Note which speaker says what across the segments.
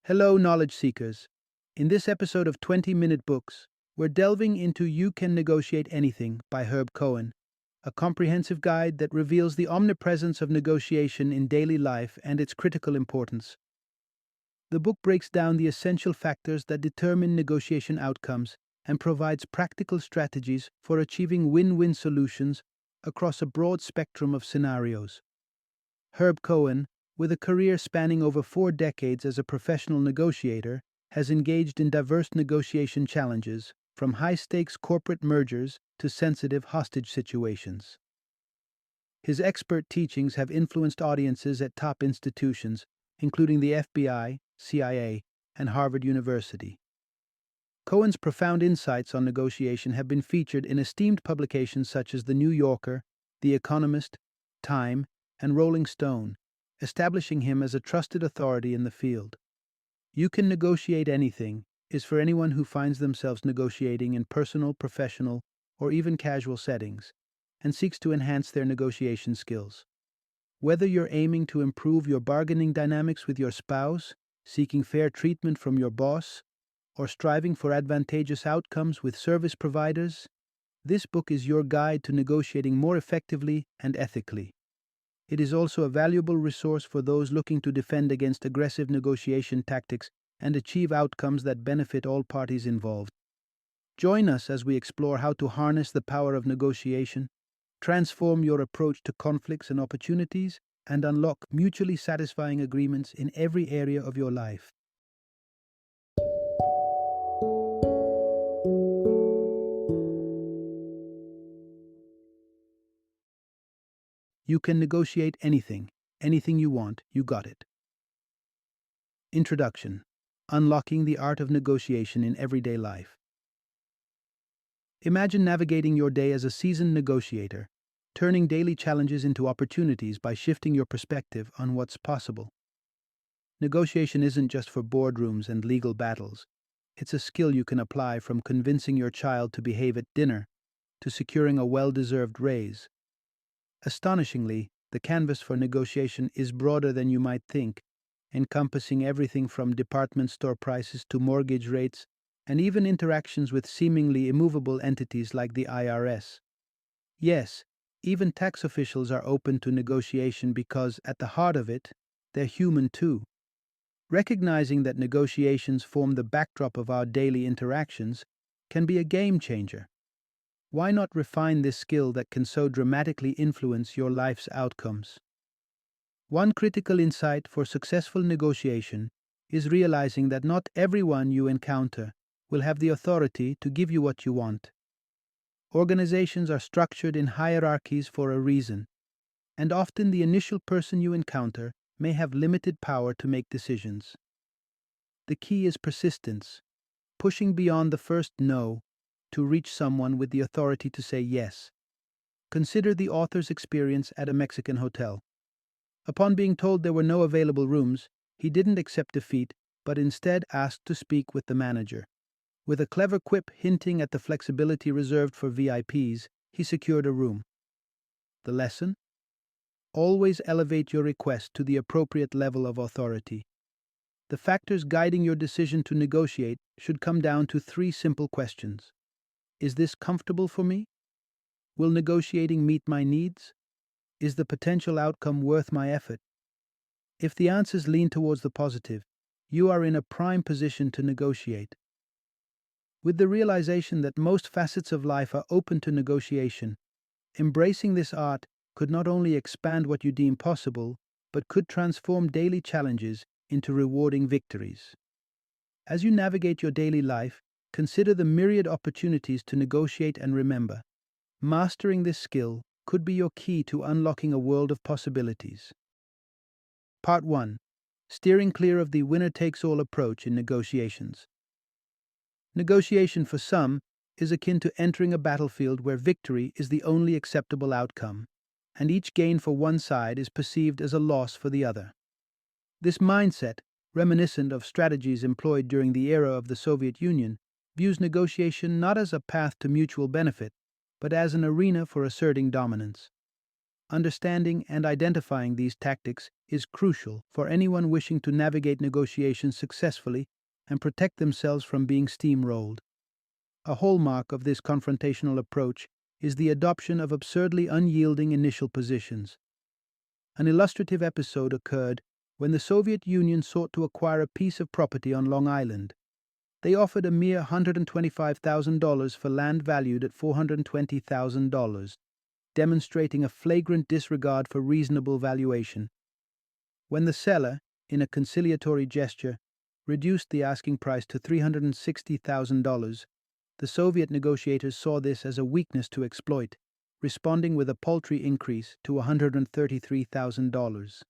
Speaker 1: Hello, knowledge seekers. In this episode of 20-Minute Books, we're delving into You Can Negotiate Anything by Cohen, a comprehensive guide that reveals the omnipresence of negotiation in daily life and its critical importance. The book breaks down the essential factors that determine negotiation outcomes and provides practical strategies for achieving win-win solutions across a broad spectrum of scenarios. Cohen, with a career spanning over 4 decades as a professional negotiator, has engaged in diverse negotiation challenges, from high-stakes corporate mergers to sensitive hostage situations. His expert teachings have influenced audiences at top institutions, including the FBI, CIA, and Harvard University. Cohen's profound insights on negotiation have been featured in esteemed publications such as The New Yorker, The Economist, Time, and Rolling Stone, establishing him as a trusted authority in the field. You Can Negotiate Anything is for anyone who finds themselves negotiating in personal, professional, or even casual settings, and seeks to enhance their negotiation skills. Whether you're aiming to improve your bargaining dynamics with your spouse, seeking fair treatment from your boss, or striving for advantageous outcomes with service providers, this book is your guide to negotiating more effectively and ethically. It is also a valuable resource for those looking to defend against aggressive negotiation tactics and achieve outcomes that benefit all parties involved. Join us as we explore how to harness the power of negotiation, transform your approach to conflicts and opportunities, and unlock mutually satisfying agreements in every area of your life. You can negotiate anything. Anything you want, you got it. Introduction: Unlocking the art of negotiation in everyday life. Imagine navigating your day as a seasoned negotiator, turning daily challenges into opportunities by shifting your perspective on what's possible. Negotiation isn't just for boardrooms and legal battles. It's a skill you can apply from convincing your child to behave at dinner to securing a well-deserved raise. Astonishingly, the canvas for negotiation is broader than you might think, encompassing everything from department store prices to mortgage rates, and even interactions with seemingly immovable entities like the IRS. Yes, even tax officials are open to negotiation because, at the heart of it, they're human too. Recognizing that negotiations form the backdrop of our daily interactions can be a game changer. Why not refine this skill that can so dramatically influence your life's outcomes? One critical insight for successful negotiation is realizing that not everyone you encounter will have the authority to give you what you want. Organizations are structured in hierarchies for a reason, and often the initial person you encounter may have limited power to make decisions. The key is persistence, pushing beyond the first no to reach someone with the authority to say yes. Consider the author's experience at a Mexican hotel. Upon being told there were no available rooms, he didn't accept defeat, but instead asked to speak with the manager. With a clever quip hinting at the flexibility reserved for VIPs, he secured a room. The lesson? Always elevate your request to the appropriate level of authority. The factors guiding your decision to negotiate should come down to 3 simple questions. Is this comfortable for me? Will negotiating meet my needs? Is the potential outcome worth my effort? If the answers lean towards the positive, you are in a prime position to negotiate. With the realization that most facets of life are open to negotiation, embracing this art could not only expand what you deem possible, but could transform daily challenges into rewarding victories. As you navigate your daily life, consider the myriad opportunities to negotiate and remember, mastering this skill could be your key to unlocking a world of possibilities. Part 1. Steering clear of the winner-takes-all approach in negotiations. Negotiation for some is akin to entering a battlefield where victory is the only acceptable outcome, and each gain for one side is perceived as a loss for the other. This mindset, reminiscent of strategies employed during the era of the Soviet Union, views negotiation not as a path to mutual benefit, but as an arena for asserting dominance. Understanding and identifying these tactics is crucial for anyone wishing to navigate negotiations successfully and protect themselves from being steamrolled. A hallmark of this confrontational approach is the adoption of absurdly unyielding initial positions. An illustrative episode occurred when the Soviet Union sought to acquire a piece of property on Long Island. They offered a mere $125,000 for land valued at $420,000, demonstrating a flagrant disregard for reasonable valuation. When the seller, in a conciliatory gesture, reduced the asking price to $360,000, the Soviet negotiators saw this as a weakness to exploit, responding with a paltry increase to $133,000.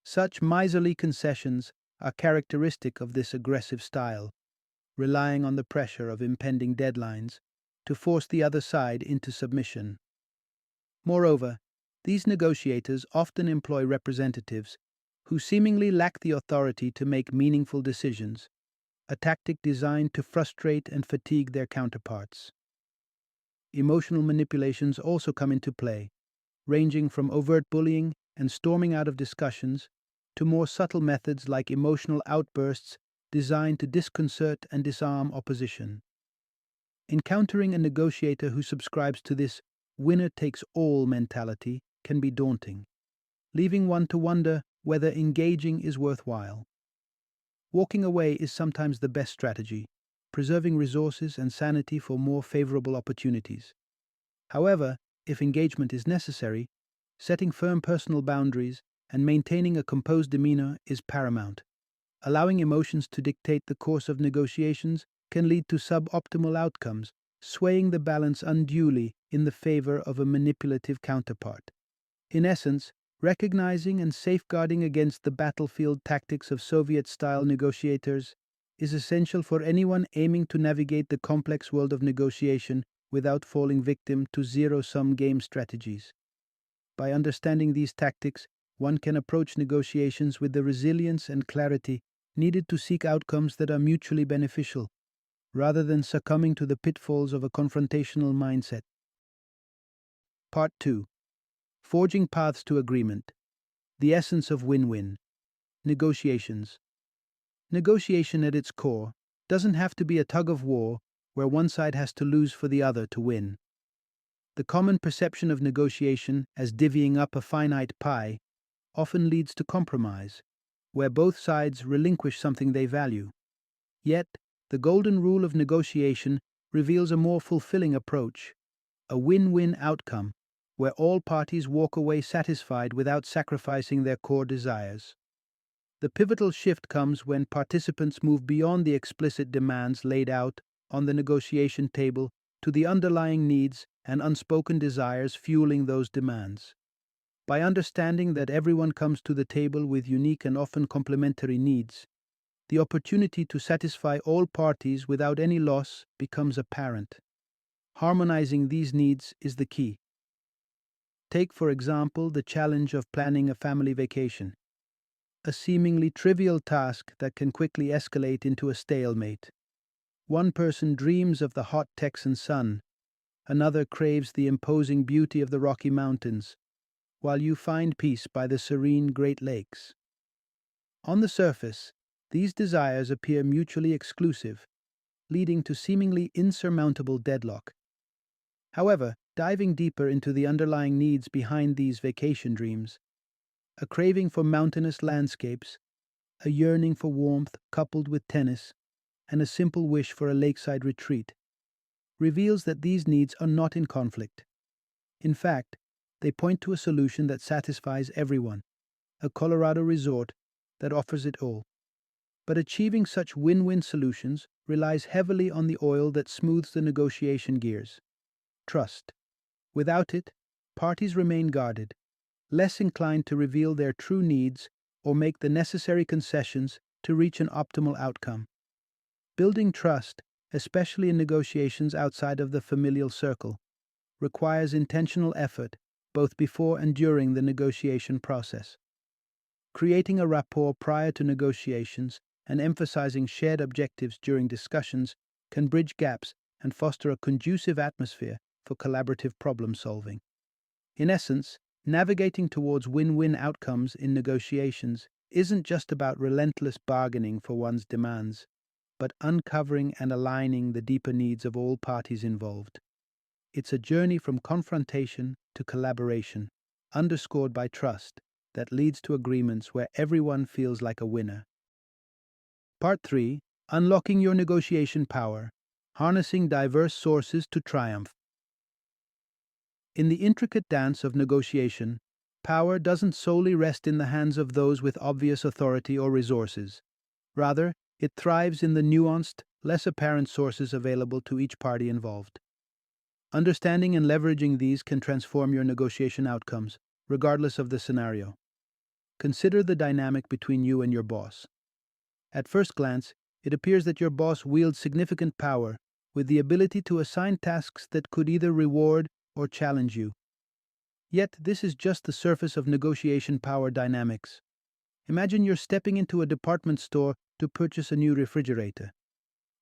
Speaker 1: Such miserly concessions are characteristic of this aggressive style, relying on the pressure of impending deadlines to force the other side into submission. Moreover, these negotiators often employ representatives who seemingly lack the authority to make meaningful decisions, a tactic designed to frustrate and fatigue their counterparts. Emotional manipulations also come into play, ranging from overt bullying and storming out of discussions to more subtle methods like emotional outbursts designed to disconcert and disarm opposition. Encountering a negotiator who subscribes to this winner-takes-all mentality can be daunting, leaving one to wonder whether engaging is worthwhile. Walking away is sometimes the best strategy, preserving resources and sanity for more favorable opportunities. However, if engagement is necessary, setting firm personal boundaries and maintaining a composed demeanor is paramount. Allowing emotions to dictate the course of negotiations can lead to suboptimal outcomes, swaying the balance unduly in the favor of a manipulative counterpart. In essence, recognizing and safeguarding against the battlefield tactics of Soviet-style negotiators is essential for anyone aiming to navigate the complex world of negotiation without falling victim to zero-sum game strategies. By understanding these tactics, one can approach negotiations with the resilience and clarity needed to seek outcomes that are mutually beneficial, rather than succumbing to the pitfalls of a confrontational mindset. Part 2. Forging Paths to Agreement. The Essence of Win-Win. Negotiations. Negotiation at its core doesn't have to be a tug-of-war where one side has to lose for the other to win. The common perception of negotiation as divvying up a finite pie often leads to compromise, where both sides relinquish something they value. Yet, the golden rule of negotiation reveals a more fulfilling approach, a win-win outcome, where all parties walk away satisfied without sacrificing their core desires. The pivotal shift comes when participants move beyond the explicit demands laid out on the negotiation table to the underlying needs and unspoken desires fueling those demands. By understanding that everyone comes to the table with unique and often complementary needs, the opportunity to satisfy all parties without any loss becomes apparent. Harmonizing these needs is the key. Take, for example, the challenge of planning a family vacation, a seemingly trivial task that can quickly escalate into a stalemate. One person dreams of the hot Texan sun, another craves the imposing beauty of the Rocky Mountains, while you find peace by the serene Great Lakes. On the surface, these desires appear mutually exclusive, leading to seemingly insurmountable deadlock. However, diving deeper into the underlying needs behind these vacation dreams, a craving for mountainous landscapes, a yearning for warmth coupled with tennis, and a simple wish for a lakeside retreat, reveals that these needs are not in conflict. In fact, they point to a solution that satisfies everyone, a Colorado resort that offers it all. But achieving such win-win solutions relies heavily on the oil that smooths the negotiation gears: trust. Without it, parties remain guarded, less inclined to reveal their true needs or make the necessary concessions to reach an optimal outcome. Building trust, especially in negotiations outside of the familial circle, requires intentional effort both before and during the negotiation process. Creating a rapport prior to negotiations and emphasizing shared objectives during discussions can bridge gaps and foster a conducive atmosphere for collaborative problem solving. In essence, navigating towards win-win outcomes in negotiations isn't just about relentless bargaining for one's demands, but uncovering and aligning the deeper needs of all parties involved. It's a journey from confrontation to collaboration, underscored by trust, that leads to agreements where everyone feels like a winner. Part 3: Unlocking Your Negotiation Power, Harnessing Diverse Sources to Triumph. In the intricate dance of negotiation, power doesn't solely rest in the hands of those with obvious authority or resources. Rather, it thrives in the nuanced, less apparent sources available to each party involved. Understanding and leveraging these can transform your negotiation outcomes, regardless of the scenario. Consider the dynamic between you and your boss. At first glance, it appears that your boss wields significant power, with the ability to assign tasks that could either reward or challenge you. Yet, this is just the surface of negotiation power dynamics. Imagine you're stepping into a department store to purchase a new refrigerator.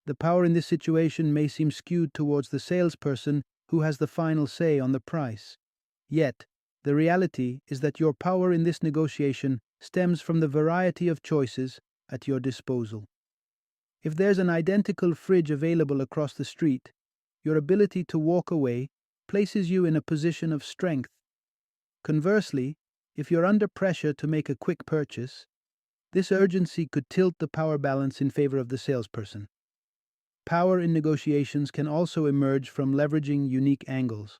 Speaker 1: The power in this situation may seem skewed towards the salesperson who has the final say on the price. Yet, the reality is that your power in this negotiation stems from the variety of choices at your disposal. If there's an identical fridge available across the street, your ability to walk away places you in a position of strength. Conversely, if you're under pressure to make a quick purchase, this urgency could tilt the power balance in favor of the salesperson. Power in negotiations can also emerge from leveraging unique angles.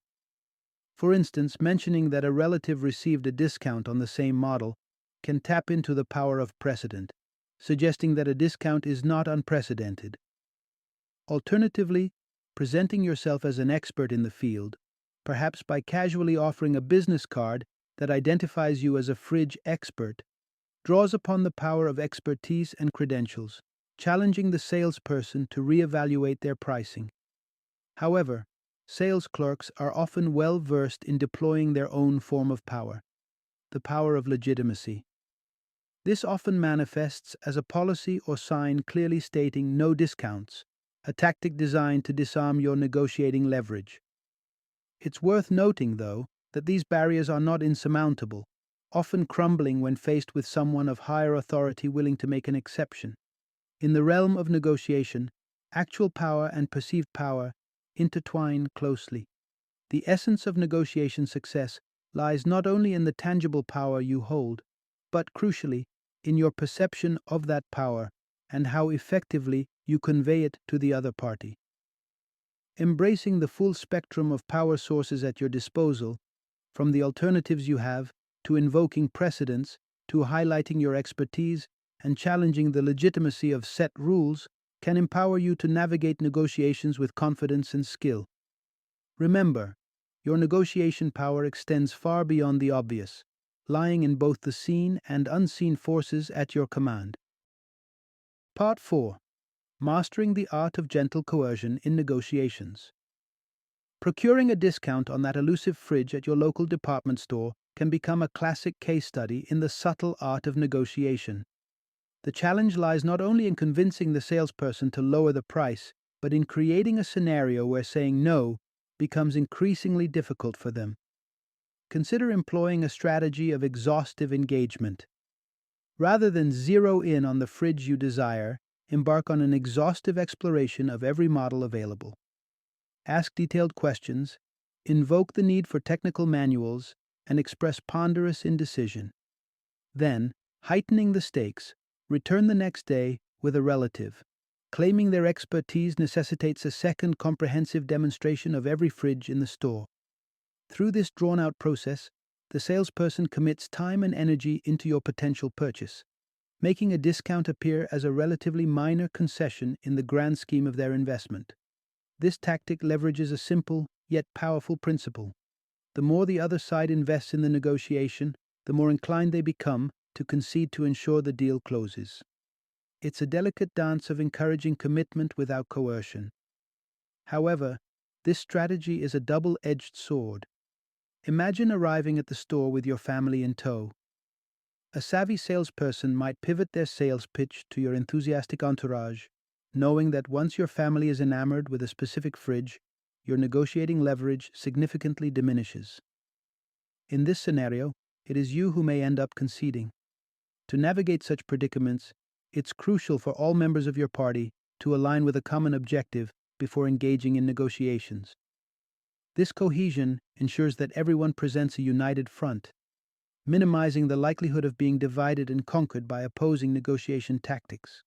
Speaker 1: For instance, mentioning that a relative received a discount on the same model can tap into the power of precedent, suggesting that a discount is not unprecedented. Alternatively, presenting yourself as an expert in the field, perhaps by casually offering a business card that identifies you as a fridge expert, draws upon the power of expertise and credentials, challenging the salesperson to reevaluate their pricing. However, sales clerks are often well versed in deploying their own form of power, the power of legitimacy. This often manifests as a policy or sign clearly stating no discounts, a tactic designed to disarm your negotiating leverage. It's worth noting, though, that these barriers are not insurmountable, often crumbling when faced with someone of higher authority willing to make an exception. In the realm of negotiation, actual power and perceived power intertwine closely. The essence of negotiation success lies not only in the tangible power you hold, but crucially, in your perception of that power and how effectively you convey it to the other party. Embracing the full spectrum of power sources at your disposal, from the alternatives you have, to invoking precedents, to highlighting your expertise, and challenging the legitimacy of set rules, can empower you to navigate negotiations with confidence and skill. Remember, your negotiation power extends far beyond the obvious, lying in both the seen and unseen forces at your command. Part 4: Mastering the Art of Gentle Coercion in Negotiations. Procuring a discount on that elusive fridge at your local department store can become a classic case study in the subtle art of negotiation. The challenge lies not only in convincing the salesperson to lower the price, but in creating a scenario where saying no becomes increasingly difficult for them. Consider employing a strategy of exhaustive engagement. Rather than zero in on the fridge you desire, embark on an exhaustive exploration of every model available. Ask detailed questions, invoke the need for technical manuals, and express ponderous indecision. Then, heightening the stakes, return the next day with a relative. Claiming their expertise necessitates a second comprehensive demonstration of every fridge in the store. Through this drawn-out process, the salesperson commits time and energy into your potential purchase, making a discount appear as a relatively minor concession in the grand scheme of their investment. This tactic leverages a simple yet powerful principle. The more the other side invests in the negotiation, the more inclined they become to concede to ensure the deal closes. It's a delicate dance of encouraging commitment without coercion. However, this strategy is a double-edged sword. Imagine arriving at the store with your family in tow. A savvy salesperson might pivot their sales pitch to your enthusiastic entourage, knowing that once your family is enamored with a specific fridge, your negotiating leverage significantly diminishes. In this scenario, it is you who may end up conceding. To navigate such predicaments, it's crucial for all members of your party to align with a common objective before engaging in negotiations. This cohesion ensures that everyone presents a united front, minimizing the likelihood of being divided and conquered by opposing negotiation tactics.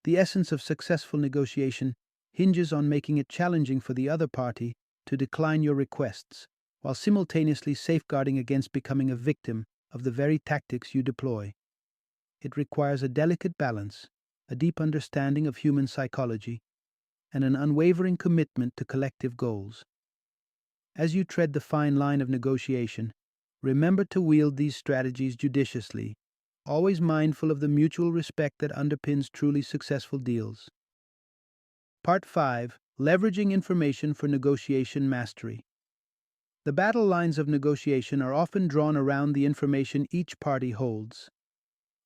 Speaker 1: The essence of successful negotiation hinges on making it challenging for the other party to decline your requests, while simultaneously safeguarding against becoming a victim of the very tactics you deploy. It requires a delicate balance, a deep understanding of human psychology, and an unwavering commitment to collective goals. As you tread the fine line of negotiation, remember to wield these strategies judiciously, always mindful of the mutual respect that underpins truly successful deals. Part 5. Leveraging information for negotiation mastery. The battle lines of negotiation are often drawn around the information each party holds.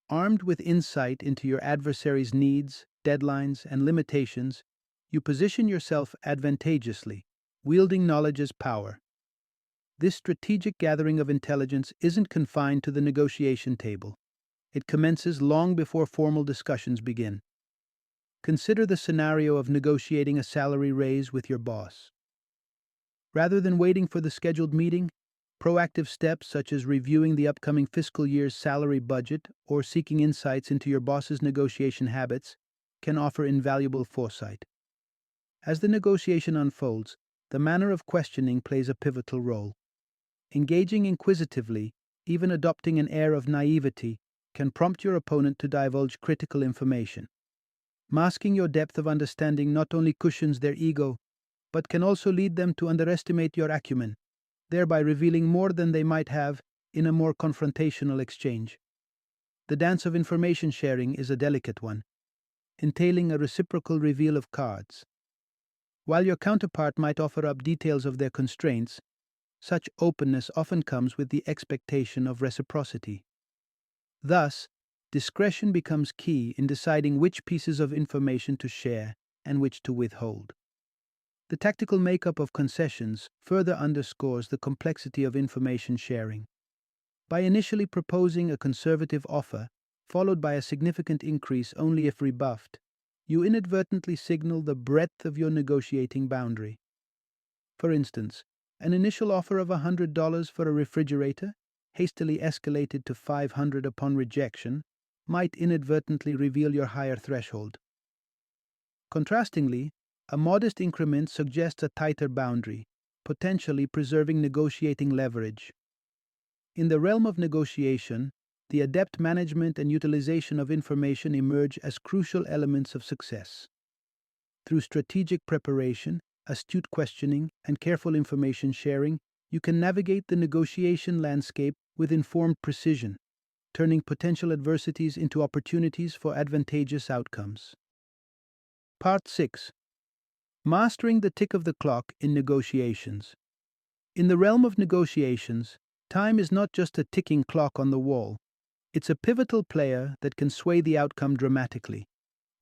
Speaker 1: Armed with insight into your adversary's needs, deadlines, and limitations, you position yourself advantageously, wielding knowledge as power. This strategic gathering of intelligence isn't confined to the negotiation table. It commences long before formal discussions begin. Consider the scenario of negotiating a salary raise with your boss. Rather than waiting for the scheduled meeting, proactive steps such as reviewing the upcoming fiscal year's salary budget or seeking insights into your boss's negotiation habits can offer invaluable foresight. As the negotiation unfolds, the manner of questioning plays a pivotal role. Engaging inquisitively, even adopting an air of naivety, can prompt your opponent to divulge critical information. Masking your depth of understanding not only cushions their ego, but can also lead them to underestimate your acumen, thereby revealing more than they might have in a more confrontational exchange. The dance of information sharing is a delicate one, entailing a reciprocal reveal of cards. While your counterpart might offer up details of their constraints, such openness often comes with the expectation of reciprocity. Thus, discretion becomes key in deciding which pieces of information to share and which to withhold. The tactical makeup of concessions further underscores the complexity of information sharing. By initially proposing a conservative offer, followed by a significant increase only if rebuffed, you inadvertently signal the breadth of your negotiating boundary. For instance, an initial offer of $100 for a refrigerator, hastily escalated to $500 upon rejection, might inadvertently reveal your higher threshold. Contrastingly, a modest increment suggests a tighter boundary, potentially preserving negotiating leverage. In the realm of negotiation, the adept management and utilization of information emerge as crucial elements of success. Through strategic preparation, astute questioning, and careful information sharing, you can navigate the negotiation landscape with informed precision, turning potential adversities into opportunities for advantageous outcomes. Part 6. Mastering the tick of the clock in negotiations. In the realm of negotiations, time is not just a ticking clock on the wall. It's a pivotal player that can sway the outcome dramatically.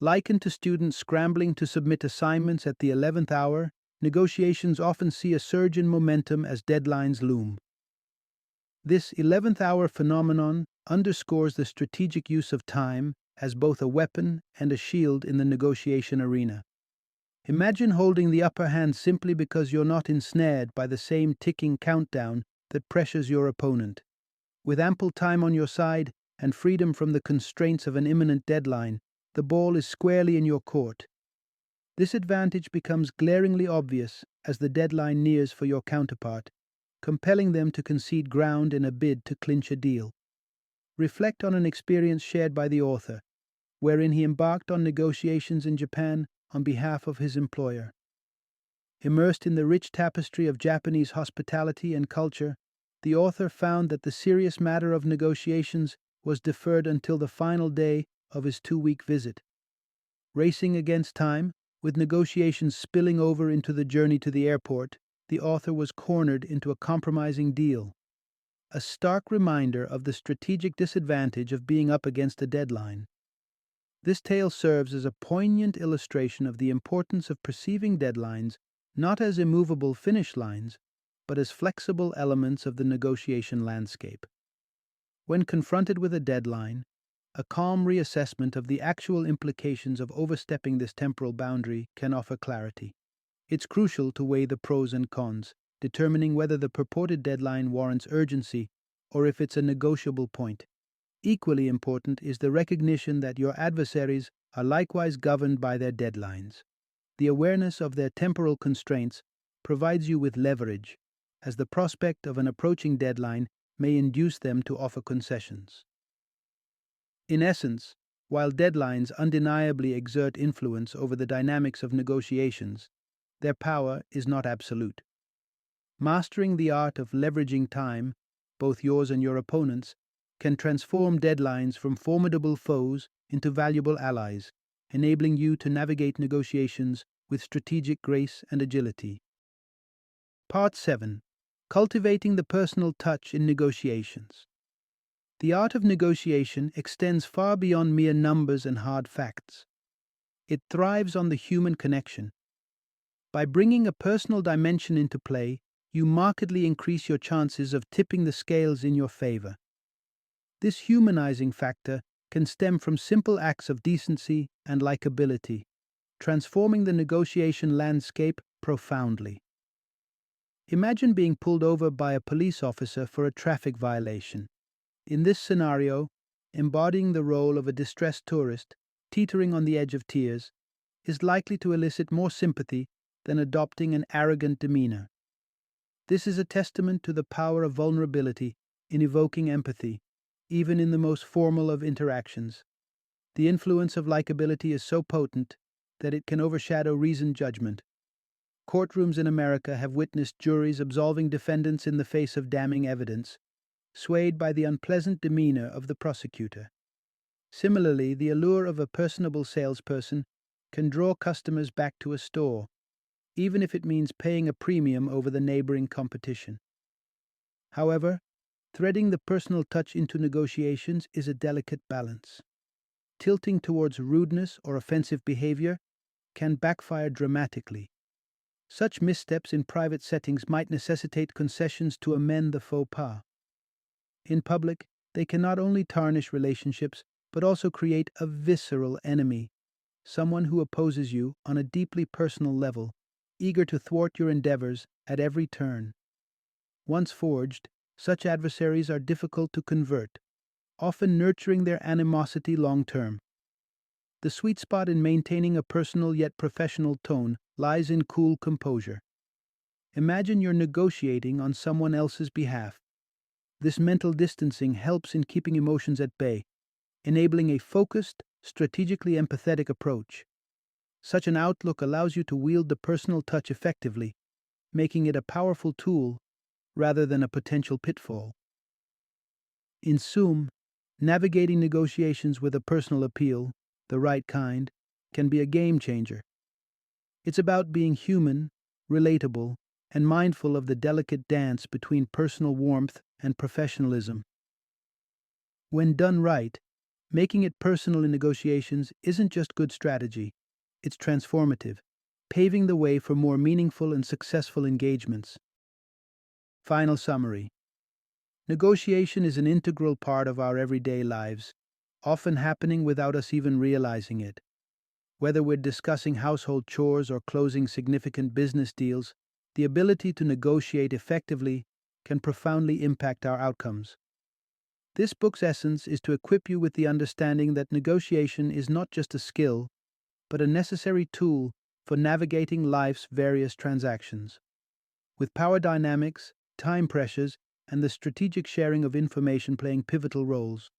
Speaker 1: Likened to students scrambling to submit assignments at the 11th hour, negotiations often see a surge in momentum as deadlines loom. This 11th hour phenomenon underscores the strategic use of time as both a weapon and a shield in the negotiation arena. Imagine holding the upper hand simply because you're not ensnared by the same ticking countdown that pressures your opponent. With ample time on your side and freedom from the constraints of an imminent deadline, the ball is squarely in your court. This advantage becomes glaringly obvious as the deadline nears for your counterpart, compelling them to concede ground in a bid to clinch a deal. Reflect on an experience shared by the author, wherein he embarked on negotiations in Japan on behalf of his employer. Immersed in the rich tapestry of Japanese hospitality and culture, the author found that the serious matter of negotiations was deferred until the final day of his 2-week visit. Racing against time, with negotiations spilling over into the journey to the airport, the author was cornered into a compromising deal. A stark reminder of the strategic disadvantage of being up against a deadline. This tale serves as a poignant illustration of the importance of perceiving deadlines not as immovable finish lines, but as flexible elements of the negotiation landscape. When confronted with a deadline, a calm reassessment of the actual implications of overstepping this temporal boundary can offer clarity. It's crucial to weigh the pros and cons, determining whether the purported deadline warrants urgency or if it's a negotiable point. Equally important is the recognition that your adversaries are likewise governed by their deadlines. The awareness of their temporal constraints provides you with leverage, as the prospect of an approaching deadline may induce them to offer concessions. In essence, while deadlines undeniably exert influence over the dynamics of negotiations, their power is not absolute. Mastering the art of leveraging time, both yours and your opponent's, can transform deadlines from formidable foes into valuable allies, enabling you to navigate negotiations with strategic grace and agility. Part 7. Cultivating the personal touch in negotiations. The art of negotiation extends far beyond mere numbers and hard facts. It thrives on the human connection. By bringing a personal dimension into play, you markedly increase your chances of tipping the scales in your favor. This humanizing factor can stem from simple acts of decency and likability, transforming the negotiation landscape profoundly. Imagine being pulled over by a police officer for a traffic violation. In this scenario, embodying the role of a distressed tourist, teetering on the edge of tears, is likely to elicit more sympathy than adopting an arrogant demeanor. This is a testament to the power of vulnerability in evoking empathy, even in the most formal of interactions. The influence of likability is so potent that it can overshadow reasoned judgment. Courtrooms in America have witnessed juries absolving defendants in the face of damning evidence, swayed by the unpleasant demeanor of the prosecutor. Similarly, the allure of a personable salesperson can draw customers back to a store, even if it means paying a premium over the neighboring competition. However, threading the personal touch into negotiations is a delicate balance. Tilting towards rudeness or offensive behavior can backfire dramatically. Such missteps in private settings might necessitate concessions to amend the faux pas. In public, they can not only tarnish relationships, but also create a visceral enemy, someone who opposes you on a deeply personal level, eager to thwart your endeavors at every turn. Once forged, such adversaries are difficult to convert, often nurturing their animosity long term. The sweet spot in maintaining a personal yet professional tone lies in cool composure. Imagine you're negotiating on someone else's behalf. This mental distancing helps in keeping emotions at bay, enabling a focused, strategically empathetic approach. Such an outlook allows you to wield the personal touch effectively, making it a powerful tool rather than a potential pitfall. In sum, navigating negotiations with a personal appeal, the right kind, can be a game changer. It's about being human, relatable, and mindful of the delicate dance between personal warmth and professionalism. When done right, making it personal in negotiations isn't just good strategy, it's transformative, paving the way for more meaningful and successful engagements. Final summary. Negotiation is an integral part of our everyday lives, often happening without us even realizing it. Whether we're discussing household chores or closing significant business deals, the ability to negotiate effectively can profoundly impact our outcomes. This book's essence is to equip you with the understanding that negotiation is not just a skill, but a necessary tool for navigating life's various transactions. With power dynamics, time pressures, and the strategic sharing of information playing pivotal roles,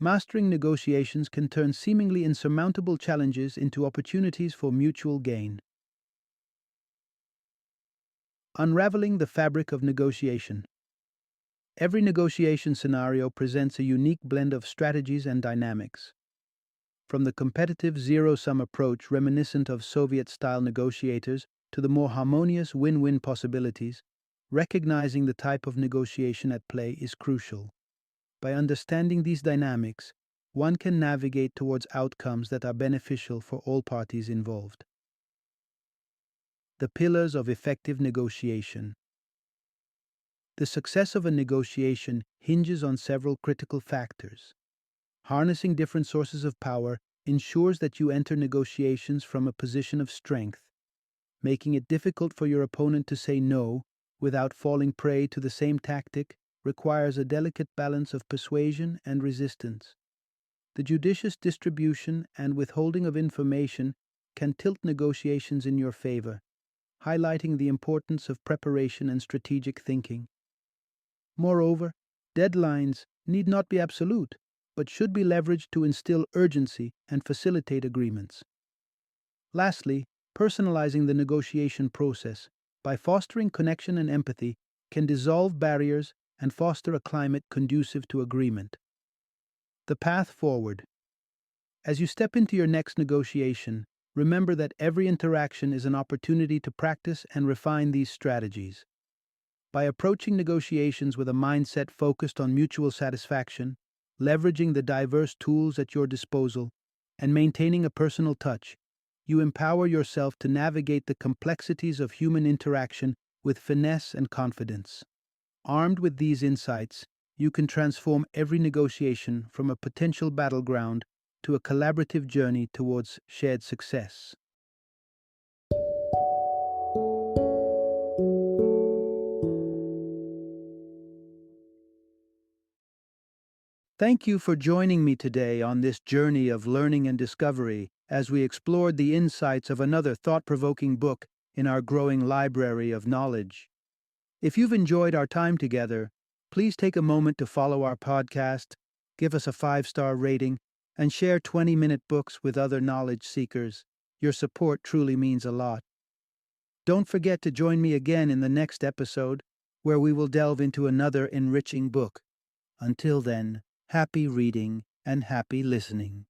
Speaker 1: mastering negotiations can turn seemingly insurmountable challenges into opportunities for mutual gain. Unraveling the fabric of negotiation. Every negotiation scenario presents a unique blend of strategies and dynamics. From the competitive zero-sum approach reminiscent of Soviet-style negotiators to the more harmonious win-win possibilities, recognizing the type of negotiation at play is crucial. By understanding these dynamics, one can navigate towards outcomes that are beneficial for all parties involved. The pillars of effective negotiation. The success of a negotiation hinges on several critical factors. Harnessing different sources of power ensures that you enter negotiations from a position of strength, making it difficult for your opponent to say no without falling prey to the same tactic requires a delicate balance of persuasion and resistance. The judicious distribution and withholding of information can tilt negotiations in your favor, highlighting the importance of preparation and strategic thinking. Moreover, deadlines need not be absolute, but should be leveraged to instill urgency and facilitate agreements. Lastly, personalizing the negotiation process by fostering connection and empathy can dissolve barriers and foster a climate conducive to agreement. The path forward. As you step into your next negotiation, remember that every interaction is an opportunity to practice and refine these strategies. By approaching negotiations with a mindset focused on mutual satisfaction, leveraging the diverse tools at your disposal, and maintaining a personal touch, you empower yourself to navigate the complexities of human interaction with finesse and confidence. Armed with these insights, you can transform every negotiation from a potential battleground to a collaborative journey towards shared success. Thank you for joining me today on this journey of learning and discovery as we explored the insights of another thought-provoking book in our growing library of knowledge. If you've enjoyed our time together, please take a moment to follow our podcast, give us a 5-star rating, and share 20-minute books with other knowledge seekers. Your support truly means a lot. Don't forget to join me again in the next episode, where we will delve into another enriching book. Until then, happy reading and happy listening.